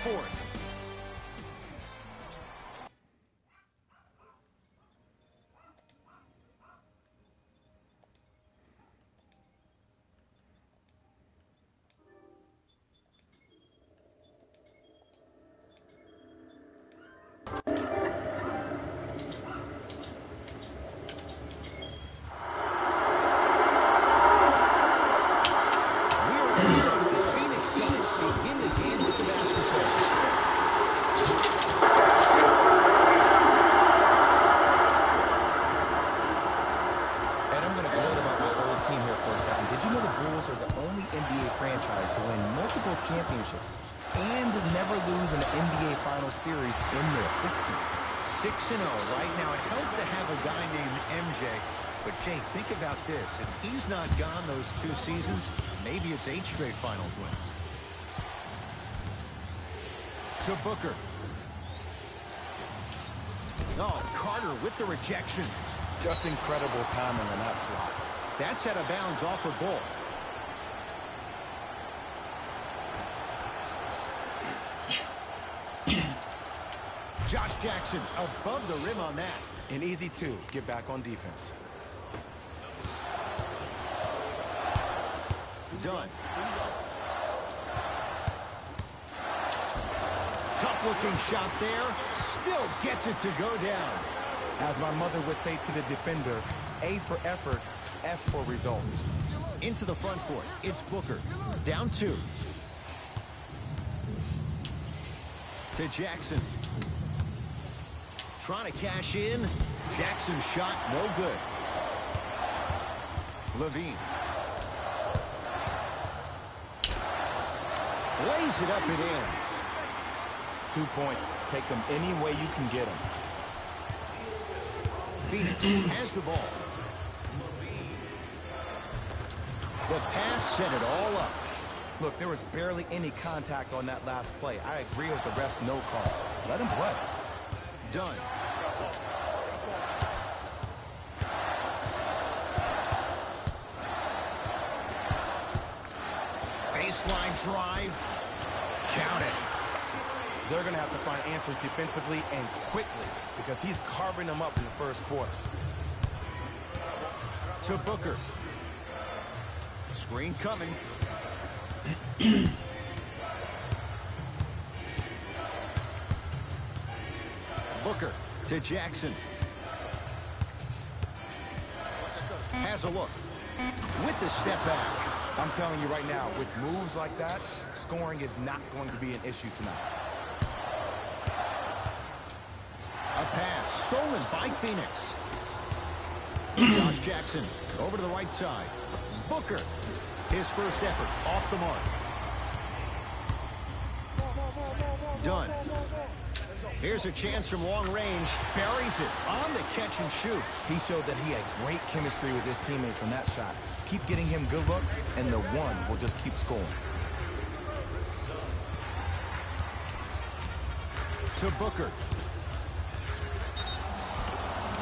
fourth. Championships and never lose an NBA Final Series in their histories. 6-0 right now. It helped to have a guy named MJ. But, Jay, think about this. If he's not gone those 2 seasons, maybe it's 8 straight finals wins. To Booker. Oh, Carter with the rejection. Just incredible timing on that swat. That's out of bounds off a ball. Josh Jackson above the rim on that. An easy 2. Get back on defense. Done. Tough-looking shot there. Still gets it to go down. As my mother would say to the defender, A for effort, F for results. Into the front court. It's Booker. Down 2. To Jackson. Trying to cash in. Jackson's shot, no good. Levine. Lays it up and in. 2 points. Take them any way you can get them. Phoenix has the ball. The pass set it all up. Look, there was barely any contact on that last play. I agree with the ref's no call. Let him play. Done. Baseline drive. Count it. They're going to have to find answers defensively and quickly because he's carving them up in the first quarter. To Booker. Screen coming. Booker to Jackson. Has a look. With the step back. I'm telling you right now, with moves like that, scoring is not going to be an issue tonight. A pass stolen by Phoenix. Josh Jackson over to the right side. Booker, his first effort off the mark. Done. Here's a chance from long range. Buries it on the catch and shoot. He showed that he had great chemistry with his teammates on that shot. Keep getting him good looks, and the one will just keep scoring. To Booker.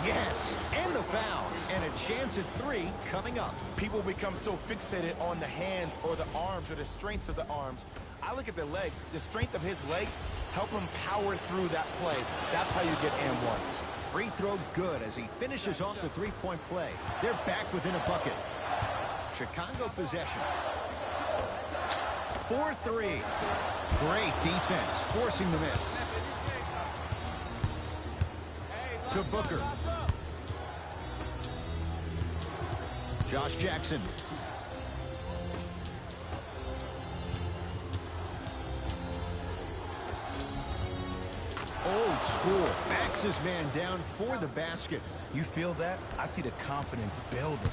Yes, and the foul. And a chance at 3 coming up. People become so fixated on the hands or the arms or the strengths of the arms. I look at the legs. The strength of his legs help him power through that play. That's how you get and ones. Free throw good as he finishes off the three-point play. They're back within a bucket. Chicago possession. 4-3. Great defense, forcing the miss. To Booker. Josh Jackson. Old school. Backs his man down for the basket. You feel that? I see the confidence building.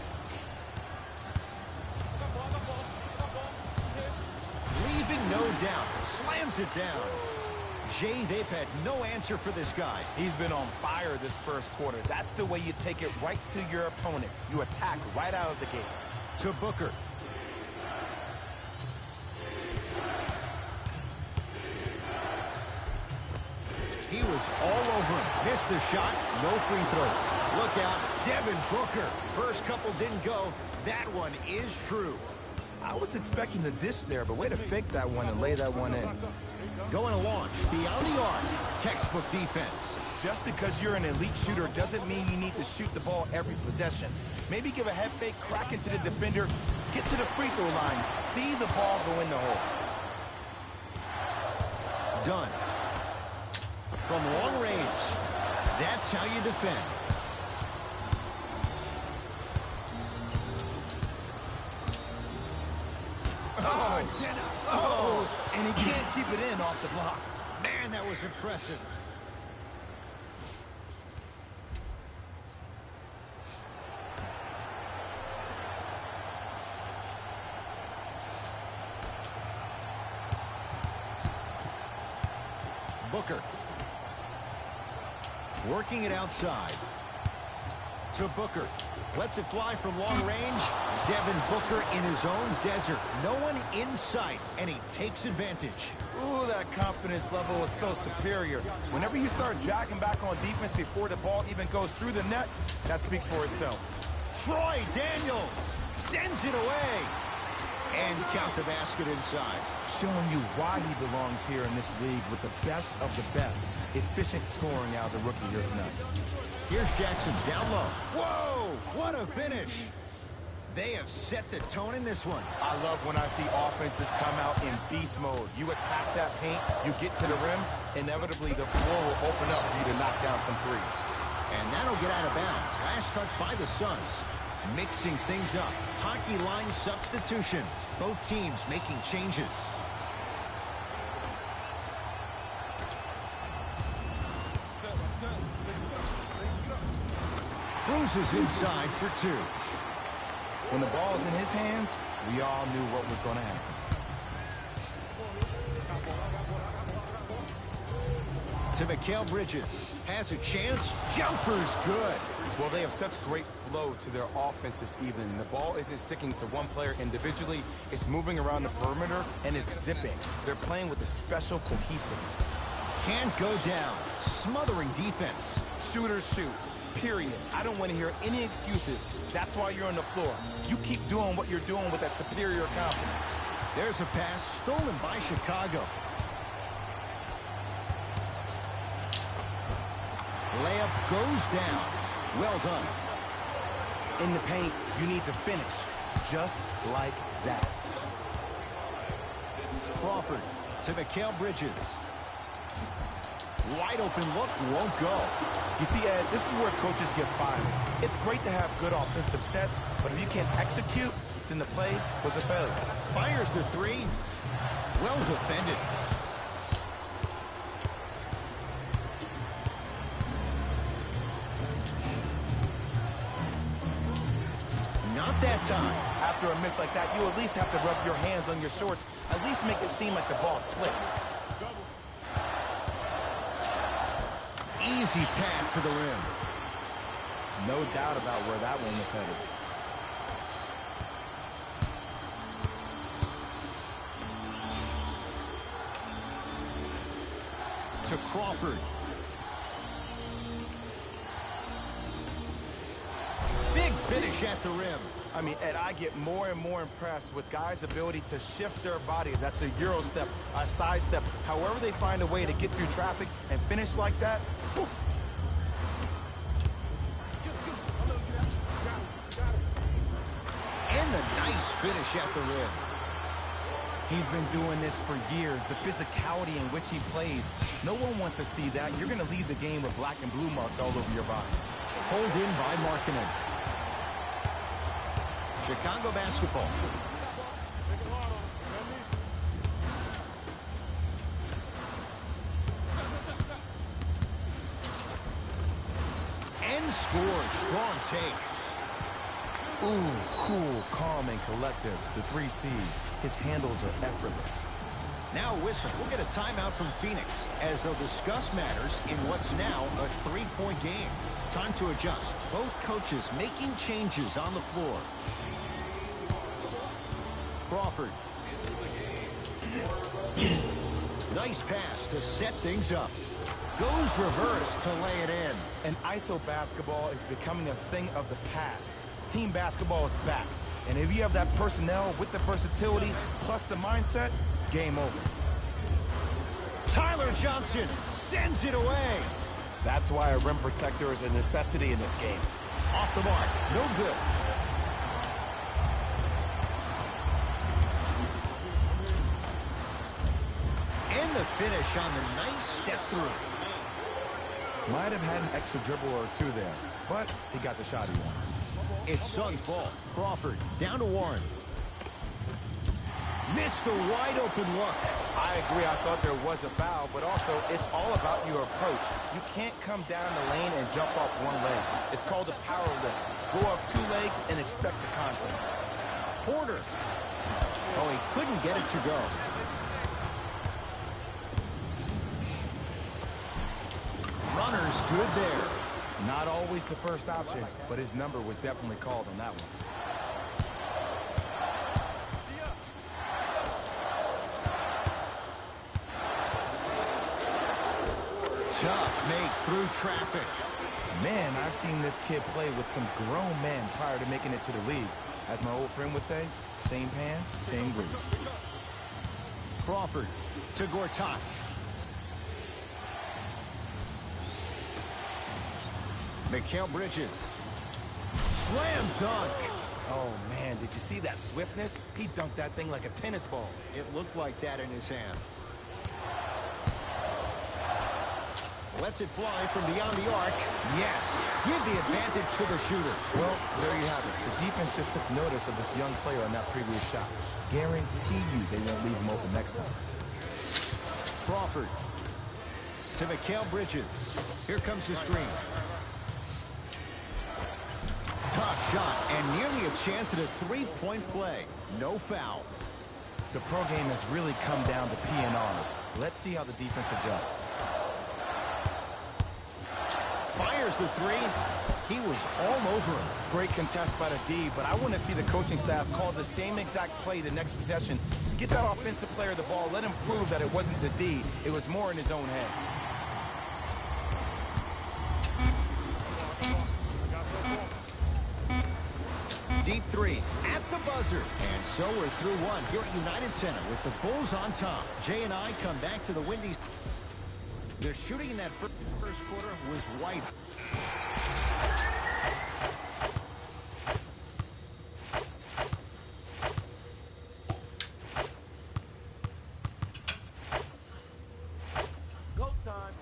Leaving no doubt. Slams it down. Jay, they've had no answer for this guy. He's been on fire this first quarter. That's the way you take it right to your opponent. You attack right out of the gate. To Booker. He was all over him. Missed the shot. No free throws. Look out. Devin Booker. First couple didn't go. That one is true. I was expecting the dish there, but way to fake that one and lay that one in. Going to launch beyond the arc. Textbook defense. Just because you're an elite shooter doesn't mean you need to shoot the ball every possession. Maybe give a head fake, crack into the defender, get to the free throw line, see the ball go in the hole. Done. From long range. That's how you defend. Oh, and he can't keep it in off the block. Man, that was impressive. Booker. Working it outside. To Booker. Lets it fly from long range. Devin Booker in his own desert. No one in sight, and he takes advantage. Ooh, that confidence level is so superior. Whenever you start jacking back on defense before the ball even goes through the net, that speaks for itself. Troy Daniels sends it away. And count the basket inside. Showing you why he belongs here in this league with the best of the best. Efficient scoring out of the rookie here tonight. Here's Jackson down low. Whoa, what a finish. They have set the tone in this one. I love when I see offenses come out in beast mode. You attack that paint, you get to the rim, inevitably the floor will open up for you to knock down some threes. And that'll get out of bounds. Last touch by the Suns. Mixing things up. Hockey line substitutions. Both teams making changes. Cruises inside for two. When the ball is in his hands, we all knew what was going to happen. To Mikal Bridges. Has a chance. Jumper's good. Well, they have such great flow to their offense this evening. The ball isn't sticking to one player individually. It's moving around the perimeter, and it's zipping. They're playing with a special cohesiveness. Can't go down. Smothering defense. Shooters shoot. Period. I don't want to hear any excuses. That's why you're on the floor. You keep doing what you're doing with that superior confidence. There's a pass stolen by Chicago. Layup goes down. Well done. In the paint, you need to finish. Just like that. Crawford to Mikal Bridges. Wide open look, won't go. You see, Ed, this is where coaches get fired. It's great to have good offensive sets, but if you can't execute, then the play was a failure. Fires the three. Well defended. Not that time. After a miss like that, you at least have to rub your hands on your shorts. At least make it seem like the ball slipped. Easy pass to the rim. No doubt about where that one was headed. To Crawford. Big finish at the rim. I mean, Ed, I get more and more impressed with guys' ability to shift their body. That's a Euro step, a side step. However they find a way to get through traffic and finish like that, poof. And the nice finish at the rim. He's been doing this for years. The physicality in which he plays, no one wants to see that. You're going to leave the game with black and blue marks all over your body. Pulled in by Markkanen. Chicago basketball. And scores. Strong take. Ooh, cool, calm, and collective. The 3 C's. His handles are effortless. Now whistle. We'll get a timeout from Phoenix as they'll discuss matters in what's now a 3-point game. Time to adjust. Both coaches making changes on the floor. Crawford. Nice pass to set things up. Goes reverse to lay it in. And ISO basketball is becoming a thing of the past. Team basketball is back. And if you have that personnel with the versatility plus the mindset, game over. Tyler Johnson sends it away. That's why a rim protector is a necessity in this game. Off the mark, no good. And the finish on the nice step through. Might have had an extra dribble or two there, but he got the shot he wanted. It's Suns ball. Crawford down to Warren. Missed a wide open look. I agree. I thought there was a foul, but also it's all about your approach. You can't come down the lane and jump off one leg. It's called a power lift. Go off two legs and expect the contact. Porter. Oh, he couldn't get it to go. Runner's good there. Not always the first option, but his number was definitely called on that one. Tough make through traffic. Man, I've seen this kid play with some grown men prior to making it to the league. As my old friend would say, same pan, same grease. Crawford to Gortat. Mikal Bridges. Slam dunk. Oh, man, did you see that swiftness? He dunked that thing like a tennis ball. It looked like that in his hand. Lets it fly from beyond the arc. Yes. Give the advantage to the shooter. Well, there you have it. The defense just took notice of this young player on that previous shot. Guarantee you they won't leave him open next time. Crawford to Mikal Bridges. Here comes the screen. Tough shot and nearly a chance at a three-point play. No foul. The pro game has really come down to P&Rs. Let's see how the defense adjusts. Fires the three. He was all over him. Great contest by the D, but I want to see the coaching staff call the same exact play the next possession. Get that offensive player the ball. Let him prove that it wasn't the D. It was more in his own head. Deep three at the buzzer. And so we're through one here at United Center with the Bulls on top. Jay and I come back to the Windy. Their shooting in that first quarter was white. Go time.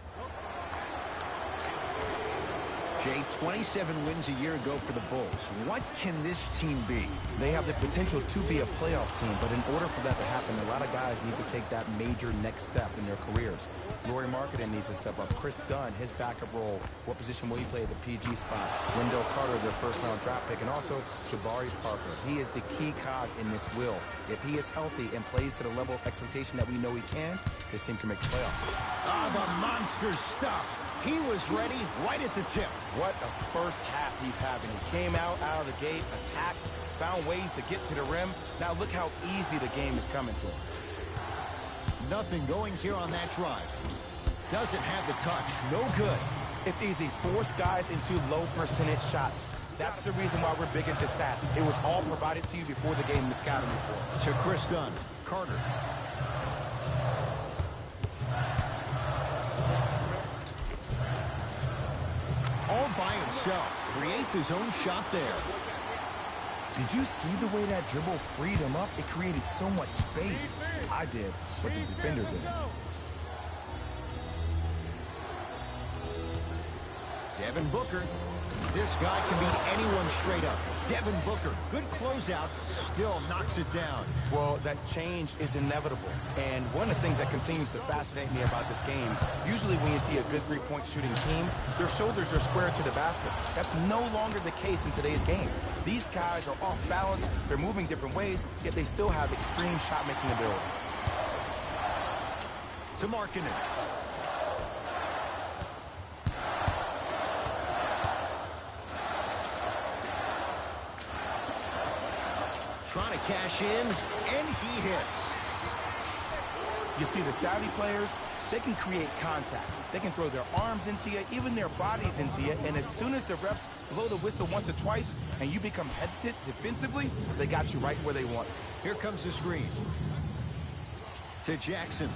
Jay, 27 wins a year ago for the Bulls. What can this team be? They have the potential to be a playoff team, but in order for that to happen, a lot of guys need to take that major next step in their careers. Lauri Markkanen needs to step up. Chris Dunn, his backup role. What position will he play at the PG spot? Wendell Carter, their first-round draft pick, and also Jabari Parker. He is the key cog in this wheel. If he is healthy and plays to the level of expectation that we know he can, this team can make the playoffs. Ah, the monster stuff. He was ready right at the tip. What a first half he's having. He came out of the gate, attacked, found ways to get to the rim. Now look how easy the game is coming to him. Nothing going here on that drive. Doesn't have the touch. No good. It's easy. Force guys into low percentage shots. That's the reason why we're big into stats. It was all provided to you before the game in the scouting report. To Chris Dunn. Carter. All by himself. Creates his own shot there. Did you see the way that dribble freed him up? It created so much space. I did, but the defender didn't. Devin Booker. This guy can beat anyone straight up. Devin Booker, good closeout, still knocks it down. Well, that change is inevitable. And one of the things that continues to fascinate me about this game, usually when you see a good three-point shooting team, their shoulders are square to the basket. That's no longer the case in today's game. These guys are off balance, they're moving different ways, yet they still have extreme shot-making ability. To Markkanen. Trying to cash in, and he hits. You see the savvy players, they can create contact. They can throw their arms into you, even their bodies into you, and as soon as the refs blow the whistle once or twice and you become hesitant defensively, they got you right where they want. Here comes the screen. To Jackson.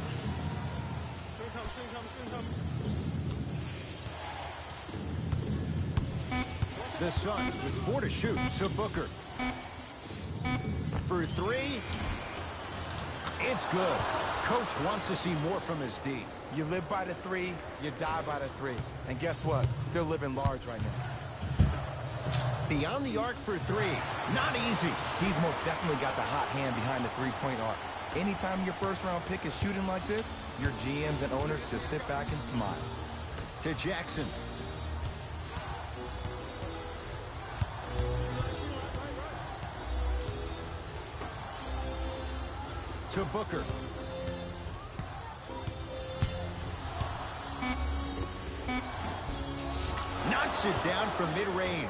The Suns with 4 to shoot to Booker. For 3. It's good. Coach wants to see more from his D. You live by the 3, you die by the 3. And guess what? They're living large right now. Beyond the arc for 3. Not easy. He's most definitely got the hot hand behind the three-point arc. Anytime your first-round pick is shooting like this, your GMs and owners just sit back and smile. To Jackson. To Booker. Knocks it down from mid-range.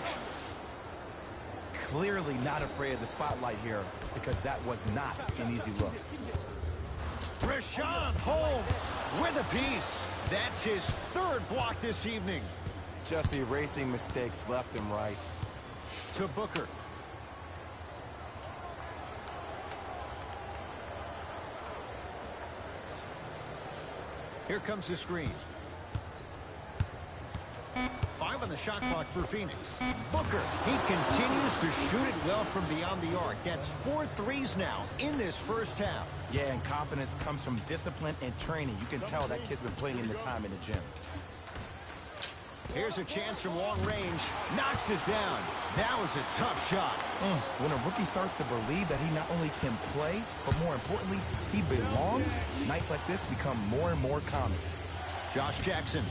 Clearly not afraid of the spotlight here because that was not an easy look. Richaun Holmes with a piece. That's his 3rd block this evening. Just erasing mistakes left and right. To Booker. Here comes the screen. 5 on the shot clock for Phoenix. Booker, he continues to shoot it well from beyond the arc. That's 4 threes now in this first half. Yeah, and confidence comes from discipline and training. You can tell that kid's been putting in the time in the gym. Here's a chance from long range. Knocks it down. That was a tough shot. When a rookie starts to believe that he not only can play, but more importantly, he belongs, nights like this become more and more common. Josh Jackson.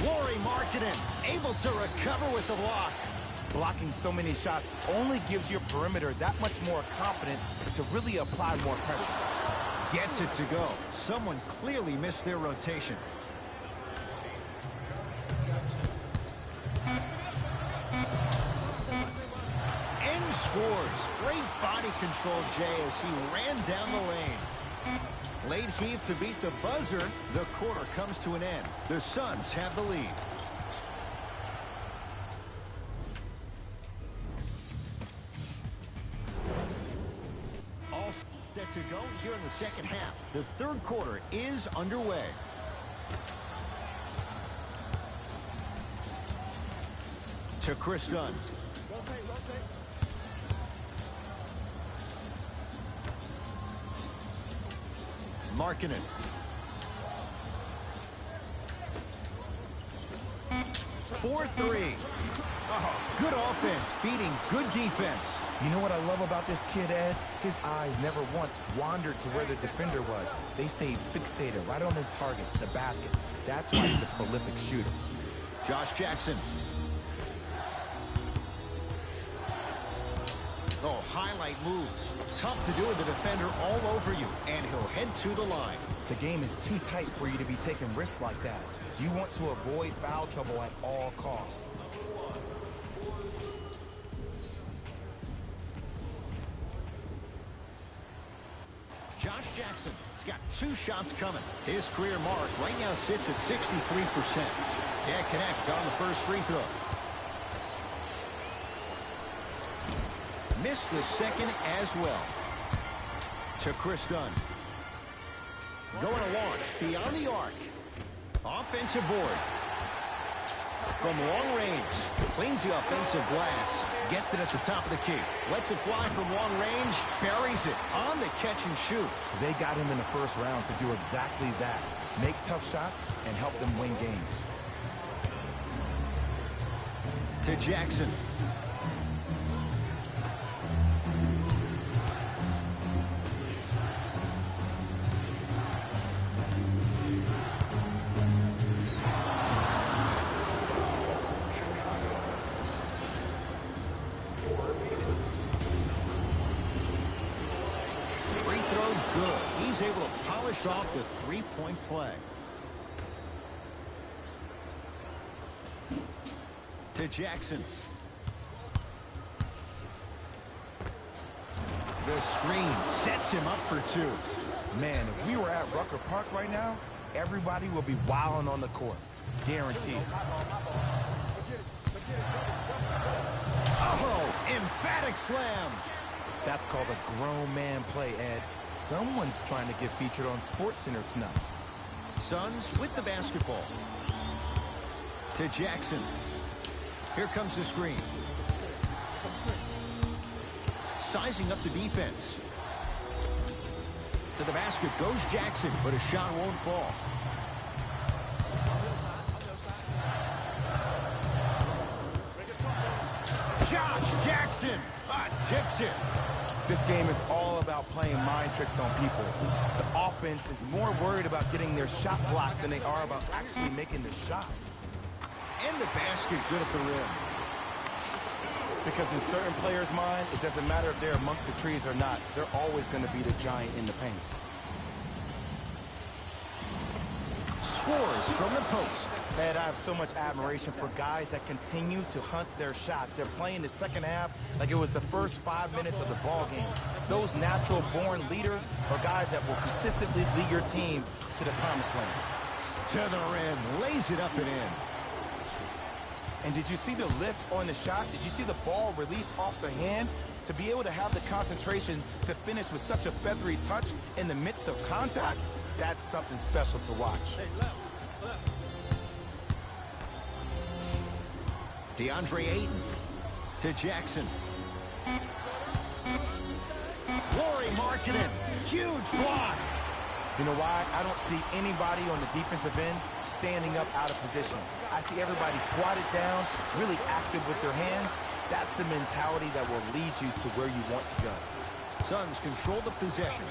Lauri Markkanen able to recover with the block. Blocking so many shots only gives your perimeter that much more confidence to really apply more pressure. Gets it to go. Someone clearly missed their rotation. And scores. Great body control, Jay, as he ran down the lane. Late heave to beat the buzzer. The quarter comes to an end. The Suns have the lead. All set to go here in the second half. The 3rd quarter is underway. To Chris Dunn. Rotate. Markkanen. For 3. Good offense, beating good defense. You know what I love about this kid, Ed? His eyes never once wandered to where the defender was. They stayed fixated right on his target, the basket. That's why he's a prolific shooter. Josh Jackson. Oh, highlight moves. Tough to do with the defender all over you, and he'll head to the line. The game is too tight for you to be taking risks like that. You want to avoid foul trouble at all costs. Josh Jackson has got 2 shots coming. His career mark right now sits at 63%. Can't connect on the first free throw. Missed the second as well. To Chris Dunn. Going to launch beyond the arc. Offensive board. From long range. Cleans the offensive glass. Gets it at the top of the key. Lets it fly from long range. Buries it on the catch and shoot. They got him in the first round to do exactly that. Make tough shots and help them win games. To Jackson. Good. He's able to polish off the three-point play. To Jackson. The screen sets him up for 2. Man, if we were at Rucker Park right now, everybody will be wilding on the court. Guaranteed. Oh, emphatic slam. That's called a grown man play, Ed. Someone's trying to get featured on SportsCenter tonight. Suns with the basketball. To Jackson. Here comes the screen. Sizing up the defense. To the basket goes Jackson, but a shot won't fall. Josh Jackson tips it. This game is all about playing mind tricks on people. The offense is more worried about getting their shot blocked than they are about actually making the shot. And the basket good at the rim. Because in certain players' mind, it doesn't matter if they're amongst the trees or not. They're always going to be the giant in the paint. Scores from the post. Ed, I have so much admiration for guys that continue to hunt their shot. They're playing the second half like it was the first 5 minutes of the ball game. Those natural-born leaders are guys that will consistently lead your team to the promised land. To the rim, lays it up and in. And did you see the lift on the shot? Did you see the ball release off the hand? To be able to have the concentration to finish with such a feathery touch in the midst of contact, that's something special to watch. DeAndre Ayton to Jackson. Lauri Markkanen, huge block. You know why? I don't see anybody on the defensive end standing up out of position. I see everybody squatted down, really active with their hands. That's the mentality that will lead you to where you want to go. Suns control the possession.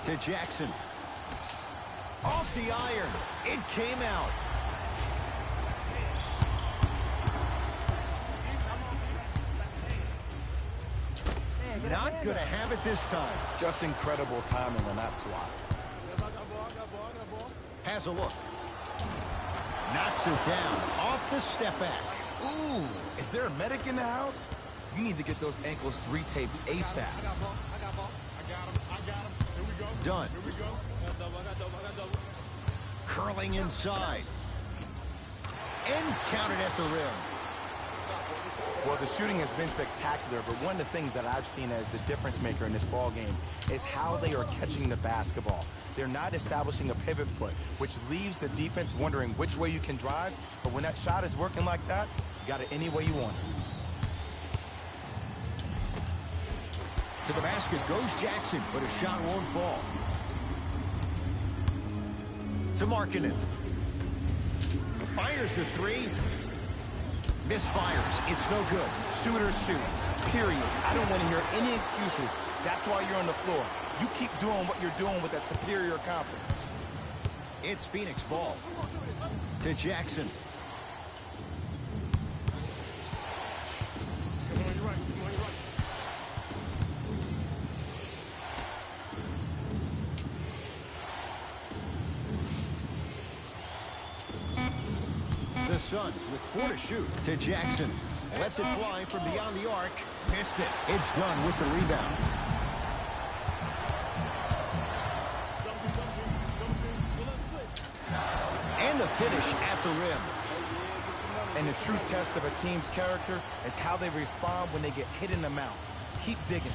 To Jackson. Off the iron. It came out. Not going to have it this time. Just incredible timing on that swat. Has a look. Knocks it down. Off the step back. Ooh, is there a medic in the house? You need to get those ankles retaped ASAP. I got ball. Here we go. Done. Here we go. I got double. Curling inside. And counted at the rim. Well, the shooting has been spectacular, but one of the things that I've seen as the difference maker in this ball game is how they are catching the basketball. They're not establishing a pivot foot, which leaves the defense wondering which way you can drive, but when that shot is working like that, you got it any way you want it. To the basket goes Jackson, but a shot won't fall. To Markkanen. Fires the three. Misfires. It's no good. Shooters shoot, period. I don't want to hear any excuses. That's why you're on the floor. You keep doing what you're doing with that superior confidence. It's Phoenix ball. To Jackson. Come on, you're right. The Suns with 4 to shoot. To Jackson. Lets it fly from beyond the arc. Missed it. It's done with the rebound. And the finish at the rim. And the true test of a team's character is how they respond when they get hit in the mouth. Keep digging.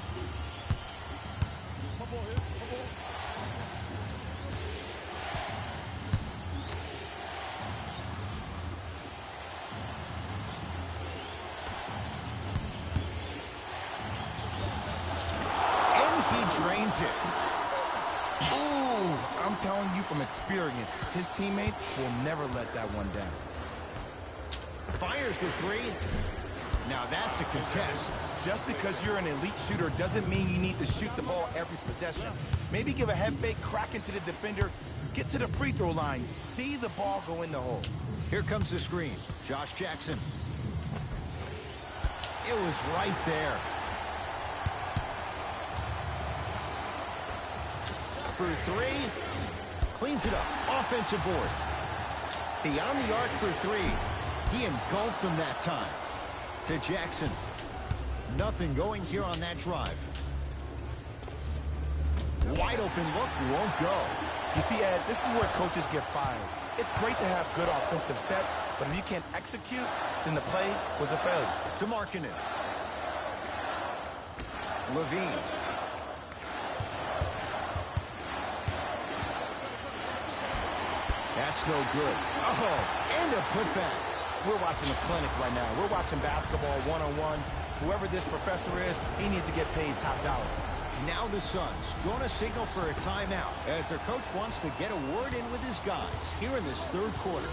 Ooh, I'm telling you from experience, his teammates will never let that one down. Fires the three. Now that's a contest. Just because you're an elite shooter doesn't mean you need to shoot the ball every possession. Maybe give a head fake, crack into the defender, get to the free throw line, see the ball go in the hole. Here comes the screen. Josh Jackson. It was right there. For three. Cleans it up. Offensive board. Beyond the arc for three. He engulfed him that time. To Jackson. Nothing going here on that drive. Wide open look, won't go. You see, Ed, this is where coaches get fired. It's great to have good offensive sets, but if you can't execute, then the play was a failure. To Markkanen. Levine. That's no good. Oh, and a putback. We're watching a clinic right now. We're watching basketball one-on-one. Whoever this professor is, he needs to get paid top dollar. Now the Suns going to signal for a timeout as their coach wants to get a word in with his guys here in this third quarter.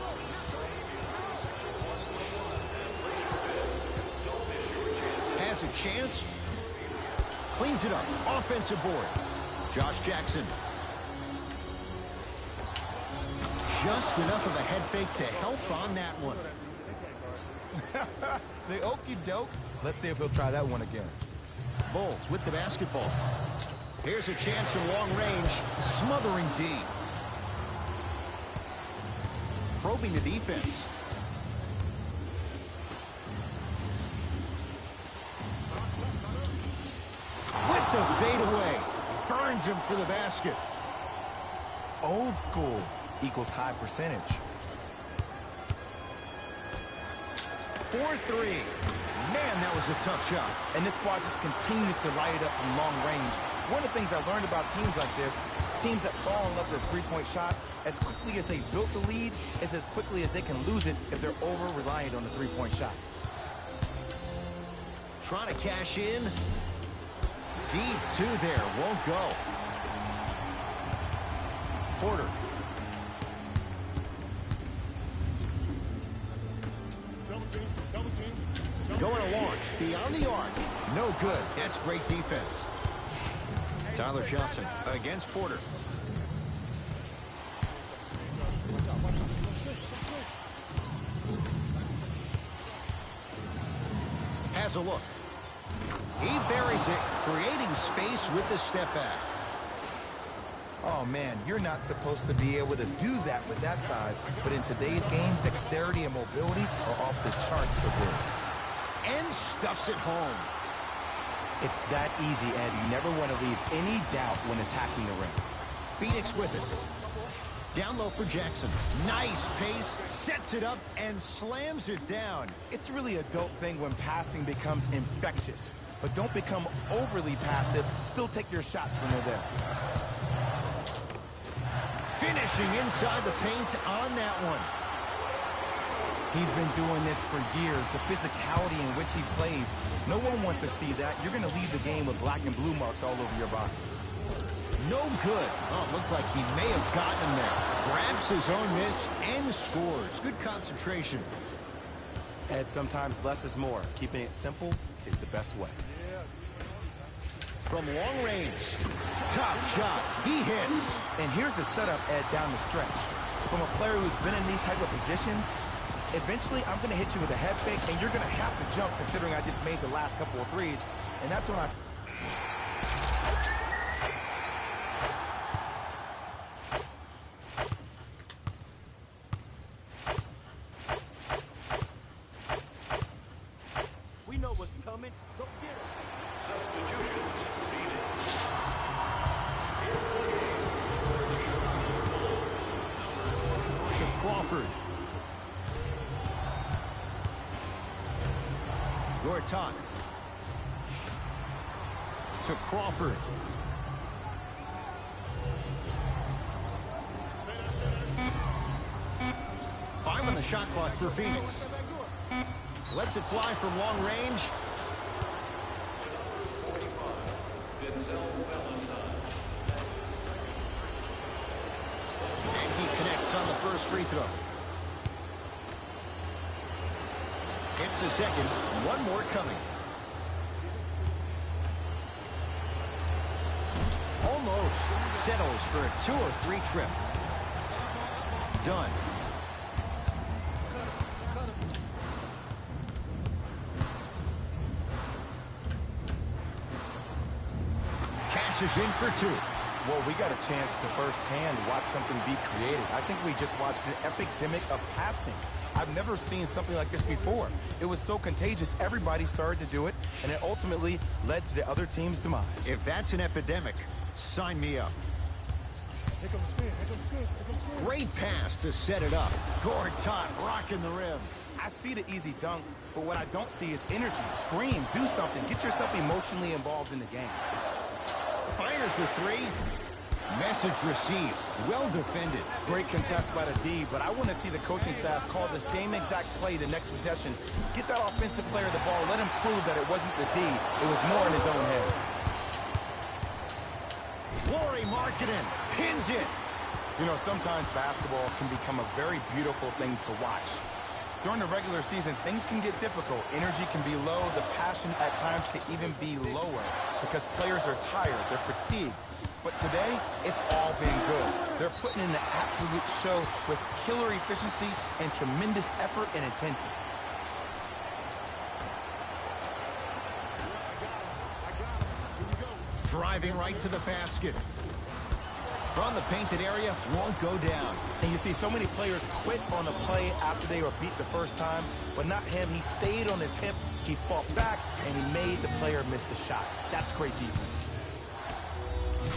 Has a chance. Cleans it up. Offensive board. Josh Jackson. Just enough of a head fake to help on that one. The okie doke. Let's see if he'll try that one again. Bulls with the basketball. Here's a chance from long range. Smothering D. Probing the defense. With the fadeaway. Turns him for the basket. Old school equals high percentage. 4-3. Man, that was a tough shot. And this squad just continues to light it up from long range. One of the things I learned about teams like this, teams that fall in love with their three-point shot, as quickly as they built the lead, is as quickly as they can lose it if they're over-reliant on the three-point shot. Trying to cash in. Deep two there. Won't go. Porter. Double team. Going to launch. Beyond the arc. No good. That's great defense. Tyler Johnson against Porter. Has a look. He buries it, creating space with the step back. Oh, man, you're not supposed to be able to do that with that size. But in today's game, dexterity and mobility are off the charts for Bulls. And stuffs it home. It's that easy, Ed. You never want to leave any doubt when attacking the rim. Phoenix with it. Down low for Jackson. Nice pace, sets it up, and slams it down. It's really a dope thing when passing becomes infectious. But don't become overly passive. Still take your shots when they're there. Finishing inside the paint on that one. He's been doing this for years. The physicality in which he plays. No one wants to see that. You're going to leave the game with black and blue marks all over your body. No good. Oh, it looked like he may have gotten him there. Grabs his own miss and scores. Good concentration. Ed, sometimes less is more. Keeping it simple is the best way. From long range. Tough shot. He hits. And here's the setup, Ed, down the stretch. From a player who's been in these type of positions, eventually I'm going to hit you with a head fake, and you're going to have to jump considering I just made the last couple of threes. And that's when I... We know what's coming. Go get it. Substitutions. Phoenix. To Crawford. Gortat. To Crawford. Five on the shot clock for Phoenix. Lets it fly from long range. And he connects on the first free throw. It's a second. One more coming. Almost settles for a 2 or 3 trip. Done. Cashes in for 2. Well, we got a chance to firsthand watch something be created. I think we just watched an epidemic of passing. I've never seen something like this before. It was so contagious, everybody started to do it, and it ultimately led to the other team's demise. If that's an epidemic, sign me up. Here comes spin. Here comes spin. Here comes spin. Great pass to set it up. Gortat rocking the rim. I see the easy dunk, but what I don't see is energy. Scream, do something. Get yourself emotionally involved in the game. Fires the three. Message received. Well defended. Great contest by the D, but I want to see the coaching staff call the same exact play the next possession. Get that offensive player the ball. Let him prove that it wasn't the D. It was more in his own head. Lauri Markkanen pins it. You know, sometimes basketball can become a very beautiful thing to watch. During the regular season, things can get difficult. Energy can be low. The passion at times can even be lower because players are tired. They're fatigued. But today, it's all been good. They're putting in the absolute show with killer efficiency and tremendous effort and intensity. Driving right to the basket. From the painted area, won't go down. And you see so many players quit on a play after they were beat the first time, but not him. He stayed on his hip, he fought back, and he made the player miss the shot. That's great defense.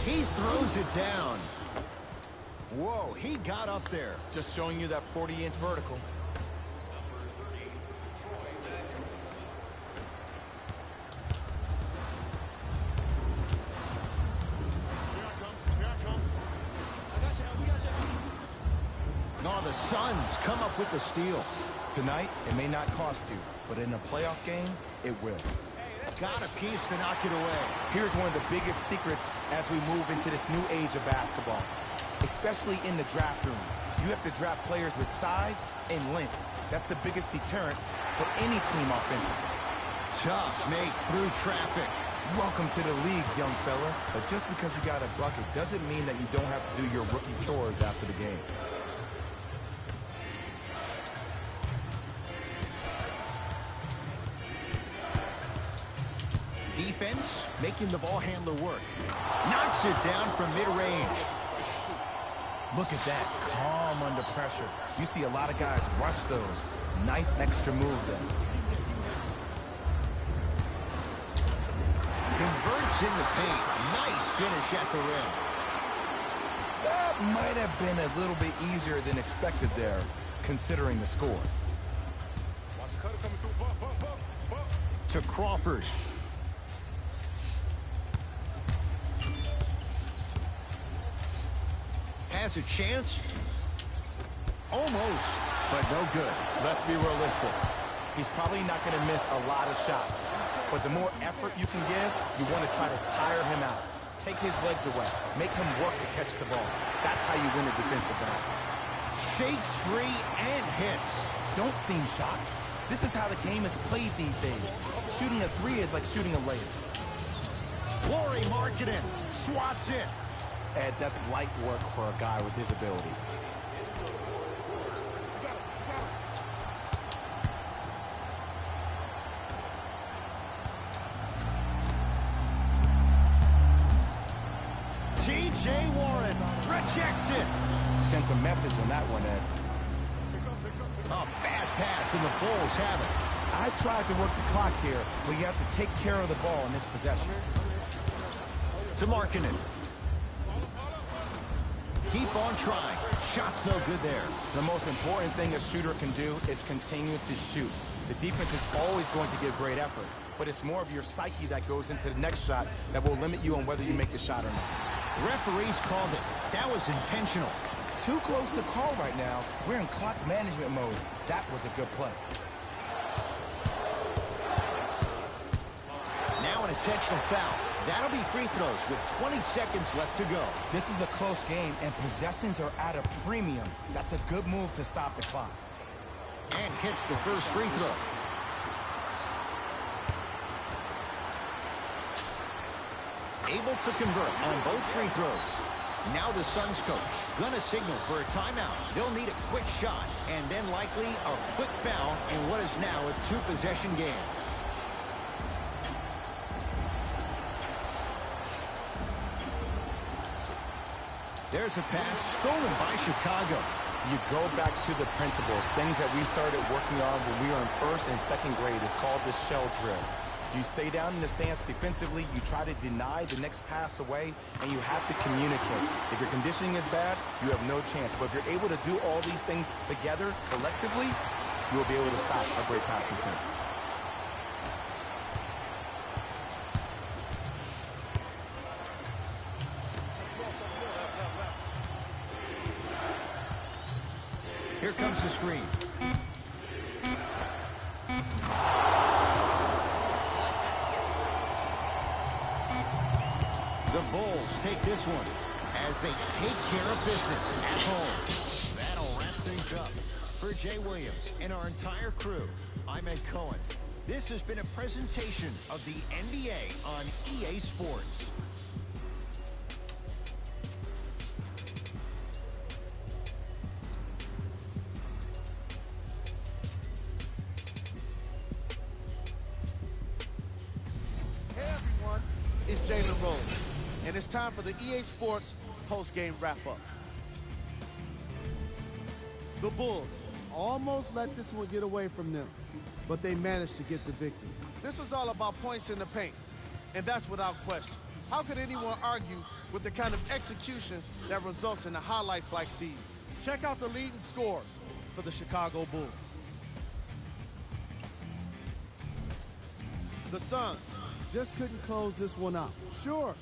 He throws it down. Whoa, he got up there. Just showing you that 40-inch vertical. No, the Suns come up with the steal. Tonight, it may not cost you, but in a playoff game, it will. Got a piece to knock it away. Here's one of the biggest secrets as we move into this new age of basketball, especially in the draft room. You have to draft players with size and length. That's the biggest deterrent for any team offensively. Tough make through traffic. Welcome to the league, young fella. But just because you got a bucket doesn't mean that you don't have to do your rookie chores after the game. Defense, making the ball handler work. Knocks it down from mid-range. Look at that, calm under pressure. You see a lot of guys rush those. Nice extra move there. Converts in the paint. Nice finish at the rim. That might have been a little bit easier than expected there, considering the score. Watch the cutter coming through. To Crawford. Has a chance. Almost, but no good. Let's be realistic. He's probably not going to miss a lot of shots. But the more effort you can give, you want to try to tire him out. Take his legs away. Make him work to catch the ball. That's how you win a defensive battle. Shakes free and hits. Don't seem shocked. This is how the game is played these days. Shooting a three is like shooting a layup. Lauri Markkanen swats it. Ed, that's light work for a guy with his ability. T.J. Warren rejects it. Sent a message on that one, Ed. A bad pass, and the Bulls have it. I tried to work the clock here, but you have to take care of the ball in this possession. To Markkanen. Keep on trying. Shot's no good there. The most important thing a shooter can do is continue to shoot. The defense is always going to give great effort, but it's more of your psyche that goes into the next shot that will limit you on whether you make the shot or not. Referees called it. That was intentional. Too close to call right now. We're in clock management mode. That was a good play. Now an intentional foul. That'll be free throws with 20 seconds left to go. This is a close game, and possessions are at a premium. That's a good move to stop the clock. And hits the first free throw. Able to convert on both free throws. Now the Suns coach gonna signal for a timeout. They'll need a quick shot and then likely a quick foul in what is now a two-possession game. There's a pass stolen by Chicago. You go back to the principles, things that we started working on when we were in first and second grade. It's called the shell drill. You stay down in the stance defensively, you try to deny the next pass away, and you have to communicate. If your conditioning is bad, you have no chance. But if you're able to do all these things together, collectively, you will be able to stop a great passing team. Here comes the screen. The Bulls take this one as they take care of business at home. That'll wrap things up. For Jay Williams and our entire crew, I'm Ed Cohen. This has been a presentation of the NBA on EA Sports. It's Jalen Rose, and it's time for the EA Sports post-game wrap-up. The Bulls almost let this one get away from them, but they managed to get the victory. This was all about points in the paint, and that's without question. How could anyone argue with the kind of execution that results in the highlights like these? Check out the leading scores for the Chicago Bulls. The Suns just couldn't close this one out. Sure,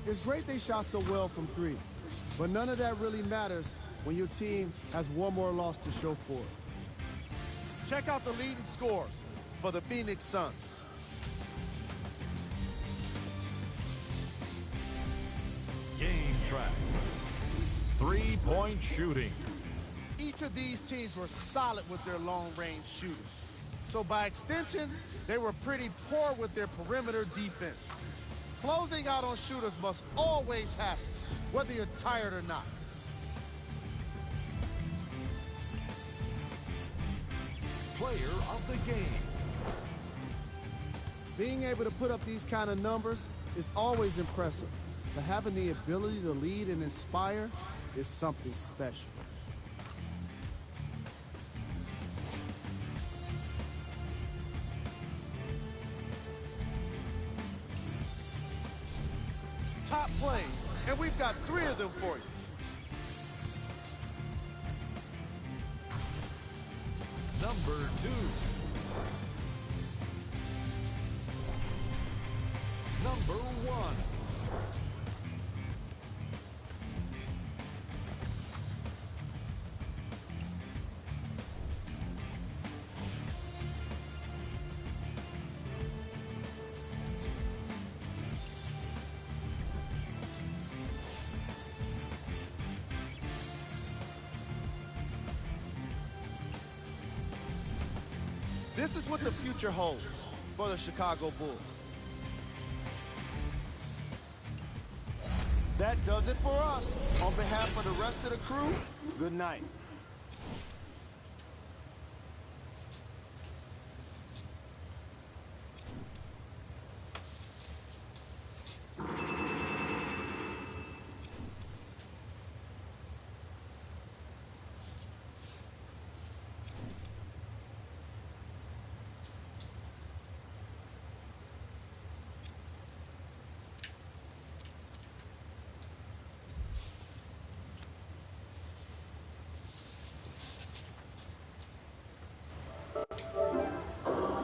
it's great they shot so well from three, but none of that really matters when your team has one more loss to show for it. Check out the leading scores for the Phoenix Suns. Game track. Three-point shooting. Each of these teams were solid with their long-range shooting. So by extension, they were pretty poor with their perimeter defense. Closing out on shooters must always happen, whether you're tired or not. Player of the game. Being able to put up these kind of numbers is always impressive, but having the ability to lead and inspire is something special. Top plays, and we've got 3 of them for you. Number 2. Number 1. This is what the future holds for the Chicago Bulls. That does it for us. On behalf of the rest of the crew, good night.